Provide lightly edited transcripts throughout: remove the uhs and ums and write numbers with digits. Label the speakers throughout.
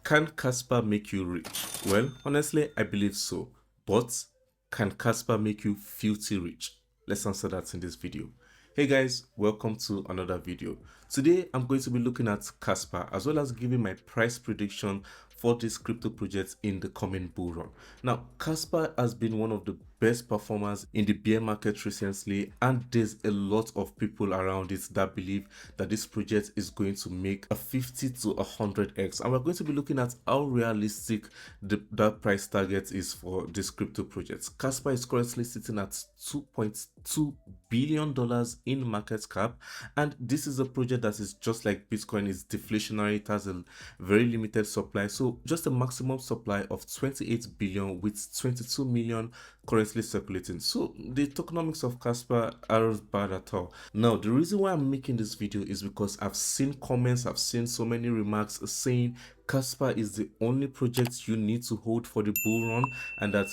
Speaker 1: Can Kaspa make you rich? Well, honestly, I believe so. But can Kaspa make you filthy rich? Let's answer that in this video. Hey guys, welcome to another video. Today, I'm going to be looking at Kaspa as well as giving my price prediction for this crypto project in the coming bull run. Now, Kaspa has been one of the best performers in the bear market recently, and there's a lot of people around it that believe that this project is going to make a 50 to 100x, and we're going to be looking at how realistic that price target is for this crypto project. Kaspa is currently sitting at $2.2 billion in market cap, and this is a project that is just like Bitcoin, is deflationary. It has a very limited supply, so just a maximum supply of 28 billion with 22 million currently circulating. So the tokenomics of Kaspa aren't bad at all. Now, the reason why I'm making this video is because I've seen comments, I've seen so many remarks saying Kaspa is the only project you need to hold for the bull run, and that,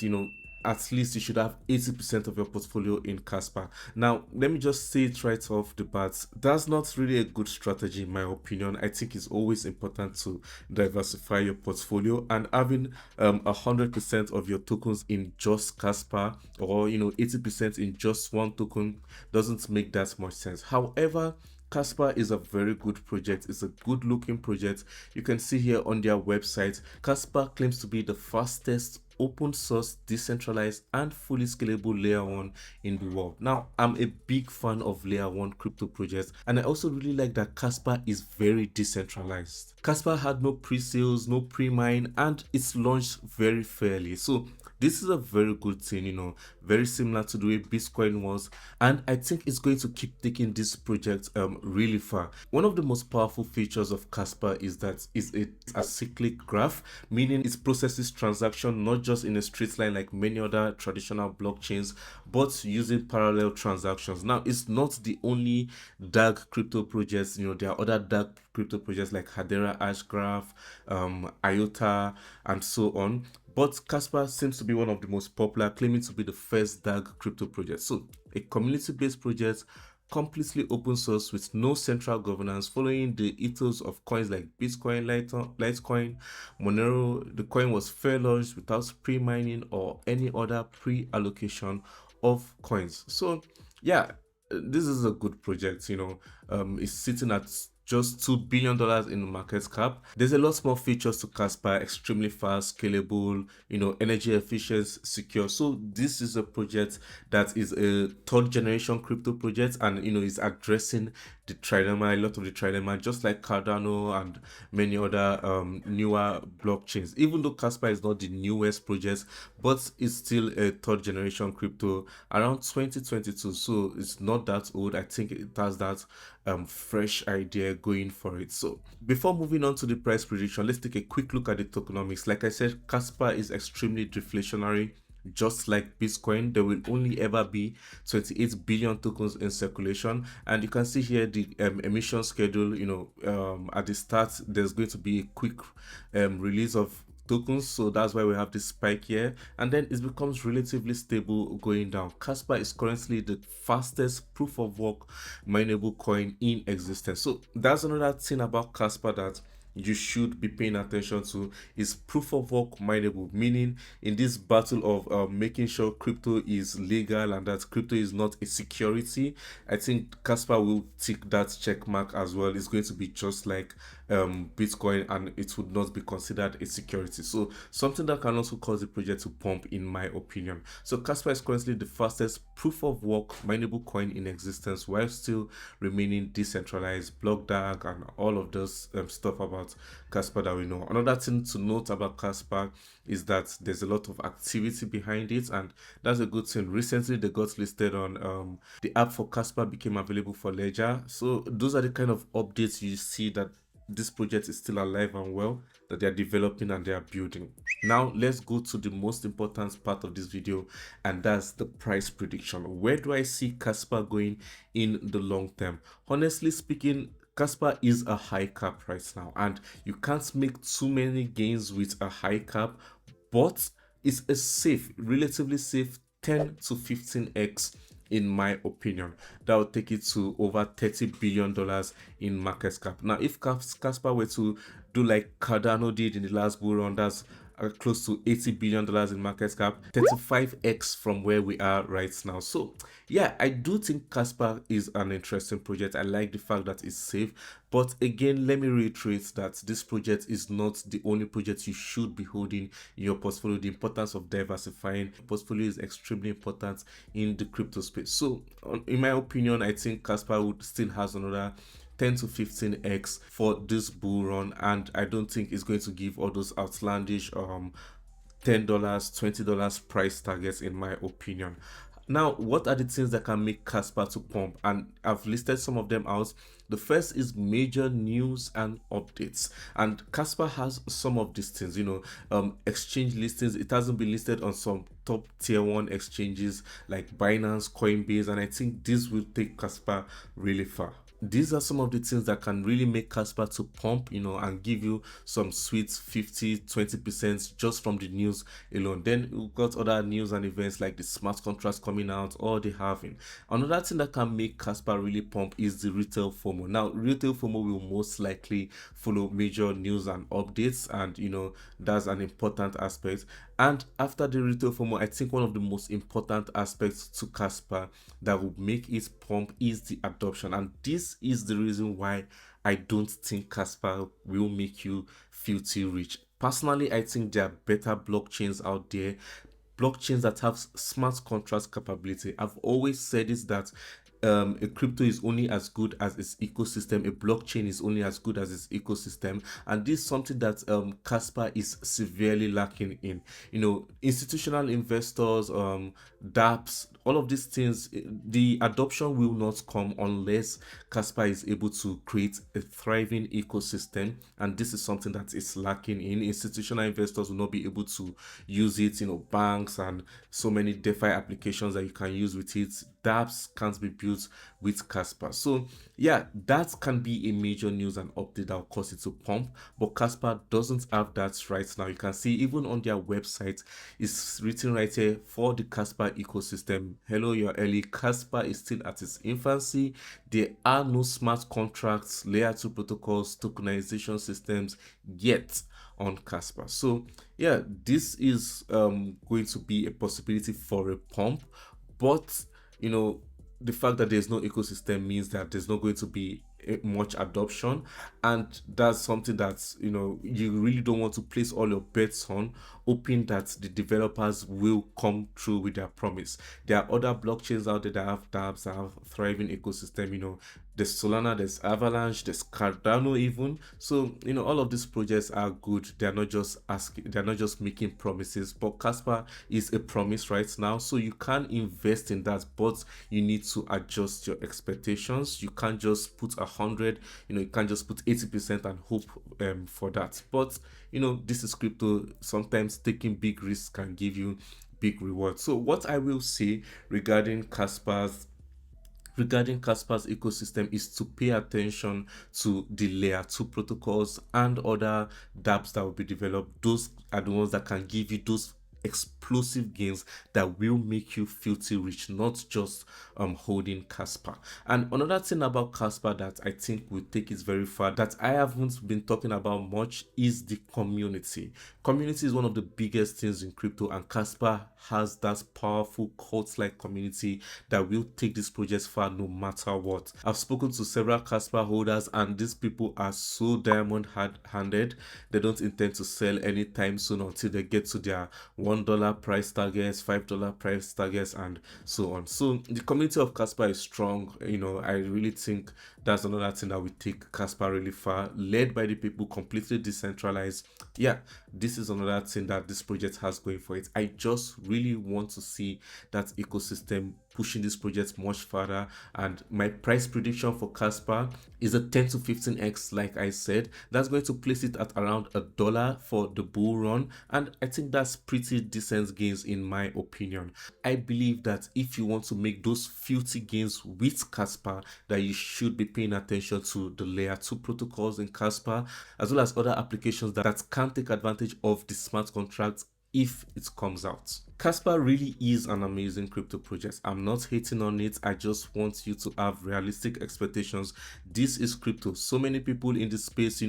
Speaker 1: at least you should have 80% of your portfolio in Kaspa. Now, let me just say it right off the bat, that's not really a good strategy in my opinion. I think it's always important to diversify your portfolio, and having 100% of your tokens in just Kaspa, or 80% in just one token, doesn't make that much sense. However, Kaspa is a very good project. It's a good looking project. You can see here on their website, Kaspa claims to be the fastest open source, decentralized, and fully scalable layer 1 in the world. Now, I'm a big fan of layer 1 crypto projects, and I also really like that Kaspa is very decentralized. Kaspa had no pre-sales, no pre-mine, and it's launched very fairly. So this is a very good thing, very similar to the way Bitcoin was, and I think it's going to keep taking this project really far. One of the most powerful features of Kaspa is that it's a cyclic graph, meaning it processes transactions not just in a straight line like many other traditional blockchains, but using parallel transactions. Now, it's not the only dark crypto projects. There are other dark crypto projects like Hedera Hashgraph, IOTA, and so on. But Kaspa seems to be one of the most popular, claiming to be the first dark crypto project. So, a community-based project, completely open source with no central governance, following the ethos of coins like Bitcoin, Litecoin, Monero. The coin was fair launched without pre-mining or any other pre-allocation of coins. So yeah, this is a good project. It's sitting at just $2 billion in market cap. There's a lot more features to Kaspa: extremely fast, scalable, energy efficient, secure. So this is a project that is a third generation crypto project, and is addressing the trilemma, a lot of the trilemma, just like Cardano and many other newer blockchains. Even though Kaspa is not the newest project, but it's still a third generation crypto around 2022. So it's not that old. I think it has that fresh idea going for it. So before moving on to the price prediction, let's take a quick look at the tokenomics. Like I said, Kaspa is extremely deflationary. Just like Bitcoin, there will only ever be 28 billion tokens in circulation, and you can see here the emission schedule. At the start, there's going to be a quick release of tokens, so that's why we have this spike here, and then it becomes relatively stable going down. Kaspa is currently the fastest proof of work mineable coin in existence. So that's another thing about Kaspa that you should be paying attention to, is proof of work mineable, meaning in this battle of making sure crypto is legal and that crypto is not a security, I think Kaspa will tick that check mark as well. It's going to be just like Bitcoin, and it would not be considered a security. So something that can also cause the project to pump, in my opinion. So Kaspa is currently the fastest proof of work mineable coin in existence, while still remaining decentralized, block dark, and all of those stuff about Kaspa that we know. Another thing to note about Kaspa is that there's a lot of activity behind it, and that's a good thing. Recently, they got listed on the app for Kaspa became available for Ledger. So those are the kind of updates you see that this project is still alive and well, that they are developing and they are building. Now let's go to the most important part of this video, and that's the price prediction. Where do I see Kaspa going in the long term? Honestly speaking, Kaspa is a high cap right now, and you can't make too many gains with a high cap, but it's a safe, relatively safe 10 to 15x in my opinion. That would take it to over $30 billion in market cap. Now, if Kaspa were to do like Cardano did in the last bull run. That's close to $80 billion in market cap, 35x from where we are right now. So yeah, I do think Kaspa is an interesting project. I like the fact that it's safe, but again, let me reiterate that this project is not the only project you should be holding in your portfolio. The importance of diversifying portfolio is extremely important in the crypto space. So in my opinion, I think Kaspa would still has another 10 to 15x for this bull run, and I don't think it's going to give all those outlandish $10, $20 price targets, in my opinion. Now, what are the things that can make Kaspa to pump? And I've listed some of them out. The first is major news and updates, and Kaspa has some of these things, exchange listings. It hasn't been listed on some top tier 1 exchanges like Binance, Coinbase, and I think this will take Kaspa really far. These are some of the things that can really make Kaspa to pump, and give you some sweet 50-20% just from the news alone. Then we've got other news and events like the smart contracts coming out, or the halving. Another thing that can make Kaspa really pump is the retail FOMO. Now, retail FOMO will most likely follow major news and updates, and that's an important aspect. And after the retail FOMO, I think one of the most important aspects to Kaspa that will make it pump is the adoption. And this is the reason why I don't think Kaspa will make you filthy rich. Personally, I think there are better blockchains out there, blockchains that have smart contract capability. I've always said this, that a crypto is only as good as its ecosystem. A blockchain is only as good as its ecosystem, and this is something that Kaspa is severely lacking in. Institutional investors, dApps, all of these things, the adoption will not come unless Kaspa is able to create a thriving ecosystem, and this is something that is lacking in. Institutional investors will not be able to use it. Banks and so many DeFi applications that you can use with it, dApps can't be built with Kaspa. So yeah, that can be a major news and update that will cause it to pump, but Kaspa doesn't have that right now. You can see even on their website, it's written right here, for the Kaspa ecosystem, hello, you're early. Kaspa is still at its infancy. There are no smart contracts, layer 2 protocols, tokenization systems yet on Kaspa. So yeah, this is going to be a possibility for a pump, but the fact that there's no ecosystem means that there's not going to be much adoption, and that's something that you really don't want to place all your bets on, hoping that the developers will come through with their promise. There are other blockchains out there that have dApps, that have thriving ecosystem. There's Solana, there's Avalanche, there's Cardano even. So all of these projects are good. They're not just making promises, but Kaspa is a promise right now, so you can invest in that, but you need to adjust your expectations. You can't just put 100, you can't just put 80% and hope for that. But this is crypto. Sometimes taking big risks can give you big rewards. So what I will say regarding Kaspa's ecosystem is to pay attention to the layer 2 protocols and other dApps that will be developed. Those are the ones that can give you those explosive gains that will make you filthy rich, not just holding Kaspa. And another thing about Kaspa that I think will take it very far, that I haven't been talking about much, is the community. Community is one of the biggest things in crypto, and Kaspa has that powerful cult-like community that will take this project far no matter what. I've spoken to several Kaspa holders, and these people are so diamond-handed. They don't intend to sell anytime soon until they get to their $1 price targets, $5 price targets, and so on. So the community of Kaspa is strong. I really think that's another thing that will take Kaspa really far, led by the people, completely decentralized. Yeah, this is another thing that this project has going for it. I just really want to see that ecosystem pushing this project much further, and my price prediction for Kaspa is a 10 to 15x. Like I said, that's going to place it at around $1 for the bull run, and I think that's pretty decent gains in my opinion. I believe that if you want to make those filthy gains with Kaspa, that you should be paying attention to the layer 2 protocols in Kaspa, as well as other applications that can take advantage of the smart contracts if it comes out. Kaspa really is an amazing crypto project. I'm not hating on it. I just want you to have realistic expectations. This is crypto. So many people in this space,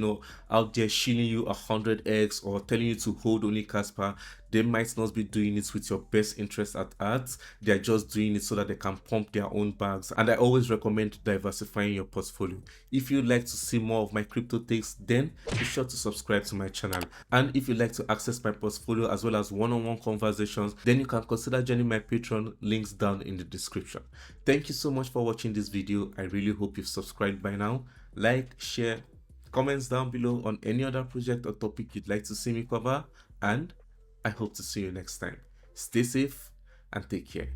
Speaker 1: out there shilling you 100x or telling you to hold only Kaspa. They might not be doing it with your best interest at heart. They're just doing it so that they can pump their own bags. And I always recommend diversifying your portfolio. If you'd like to see more of my crypto takes, then be sure to subscribe to my channel. And if you'd like to access my portfolio as well as one-on-one conversations, then you can consider joining my Patreon, links down in the description. Thank you so much for watching this video. I really hope you've subscribed by now. Like, share, comments down below on any other project or topic you'd like to see me cover, and I hope to see you next time. Stay safe and take care.